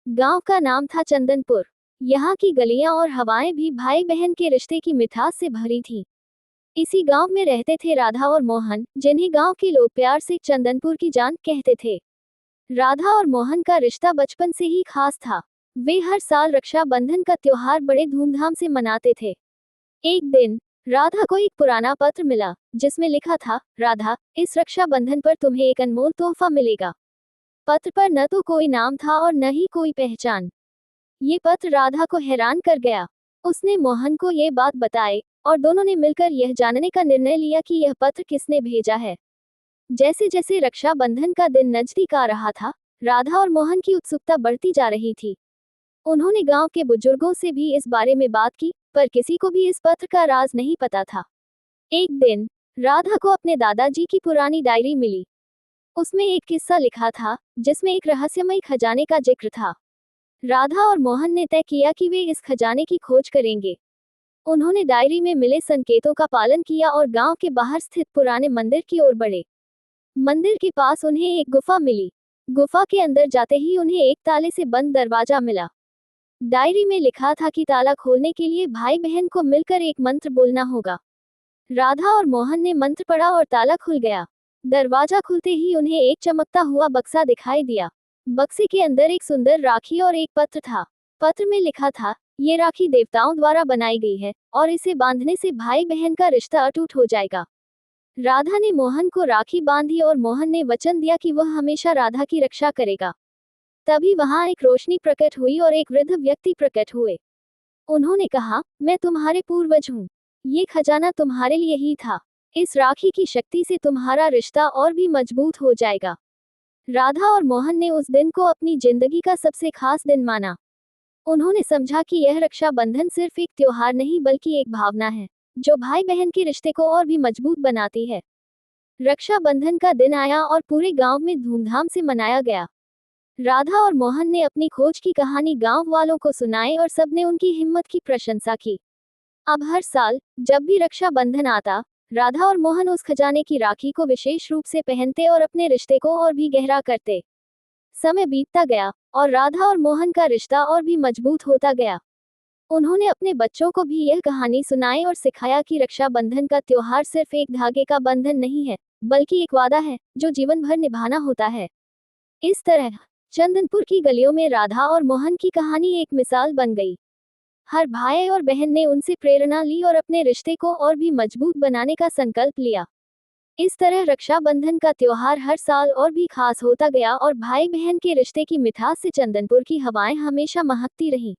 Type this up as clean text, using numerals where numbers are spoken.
गांव का नाम था चंदनपुर। यहाँ की गलियां और हवाएं भी भाई बहन के रिश्ते की मिठास से भरी थी। इसी गांव में रहते थे राधा और मोहन, जिन्हें गांव के लोग प्यार से चंदनपुर की जान कहते थे। राधा और मोहन का रिश्ता बचपन से ही खास था। वे हर साल रक्षाबंधन का त्योहार बड़े धूमधाम से मनाते थे। एक दिन राधा को एक पुराना पत्र मिला, जिसमें लिखा था, राधा, इस रक्षाबंधन पर तुम्हें एक अनमोल तोहफा मिलेगा। पत्र पर न तो कोई नाम था और न ही कोई पहचान। ये पत्र राधा को हैरान कर गया। उसने मोहन को ये बात बताई और दोनों ने मिलकर यह जानने का निर्णय लिया कि यह पत्र किसने भेजा है। जैसे जैसे रक्षाबंधन का दिन नजदीक आ रहा था, राधा और मोहन की उत्सुकता बढ़ती जा रही थी। उन्होंने गांव के बुजुर्गों से भी इस बारे में बात की, पर किसी को भी इस पत्र का राज नहीं पता था। एक दिन राधा को अपने दादाजी की पुरानी डायरी मिली। उसमें एक किस्सा लिखा था, जिसमें एक रहस्यमय खजाने का जिक्र था। राधा और मोहन ने तय किया कि वे इस खजाने की खोज करेंगे। उन्होंने डायरी में मिले संकेतों का पालन किया और गांव के बाहर स्थित पुराने मंदिर की ओर बढ़े। मंदिर के पास उन्हें एक गुफा मिली। गुफा के अंदर जाते ही उन्हें एक ताले से बंद दरवाजा मिला। डायरी में लिखा था कि ताला खोलने के लिए भाई बहन को मिलकर एक मंत्र बोलना होगा। राधा और मोहन ने मंत्र पढ़ा और ताला खुल गया। दरवाजा खुलते ही उन्हें एक चमकता हुआ बक्सा दिखाई दिया। बक्से के अंदर एक सुंदर राखी और एक पत्र था। पत्र में लिखा था, ये राखी देवताओं द्वारा बनाई गई है और इसे बांधने से भाई बहन का रिश्ता अटूट हो जाएगा। राधा ने मोहन को राखी बांधी और मोहन ने वचन दिया कि वह हमेशा राधा की रक्षा करेगा। तभी वहां एक रोशनी प्रकट हुई और एक वृद्ध व्यक्ति प्रकट हुए। उन्होंने कहा, मैं तुम्हारे पूर्वज हूँ। ये खजाना तुम्हारे लिए ही था। इस राखी की शक्ति से तुम्हारा रिश्ता और भी मजबूत हो जाएगा। राधा और मोहन ने उस दिन को अपनी जिंदगी का सबसे खास दिन माना। उन्होंने समझा कि यह रक्षाबंधन सिर्फ एक त्योहार नहीं बल्कि एक भावना है, जो भाई बहन के रिश्ते को और भी मजबूत बनाती है। रक्षाबंधन का दिन आया और पूरे गांव में धूमधाम से मनाया गया। राधा और मोहन ने अपनी खोज की कहानी गांव वालों को सुनाई और सबने उनकी हिम्मत की प्रशंसा की। अब हर साल जब भी रक्षाबंधन आता, राधा और मोहन उस खजाने की राखी को विशेष रूप से पहनते और अपने रिश्ते को और भी गहरा करते। समय बीतता गया और राधा और मोहन का रिश्ता और भी मजबूत होता गया। उन्होंने अपने बच्चों को भी यह कहानी सुनाई और सिखाया कि रक्षाबंधन का त्योहार सिर्फ एक धागे का बंधन नहीं है, बल्कि एक वादा है जो जीवन भर निभाना होता है। इस तरह चंदनपुर की गलियों में राधा और मोहन की कहानी एक मिसाल बन गई। हर भाई और बहन ने उनसे प्रेरणा ली और अपने रिश्ते को और भी मजबूत बनाने का संकल्प लिया। इस तरह रक्षाबंधन का त्योहार हर साल और भी खास होता गया और भाई बहन के रिश्ते की मिठास से चंदनपुर की हवाएं हमेशा महकती रहीं।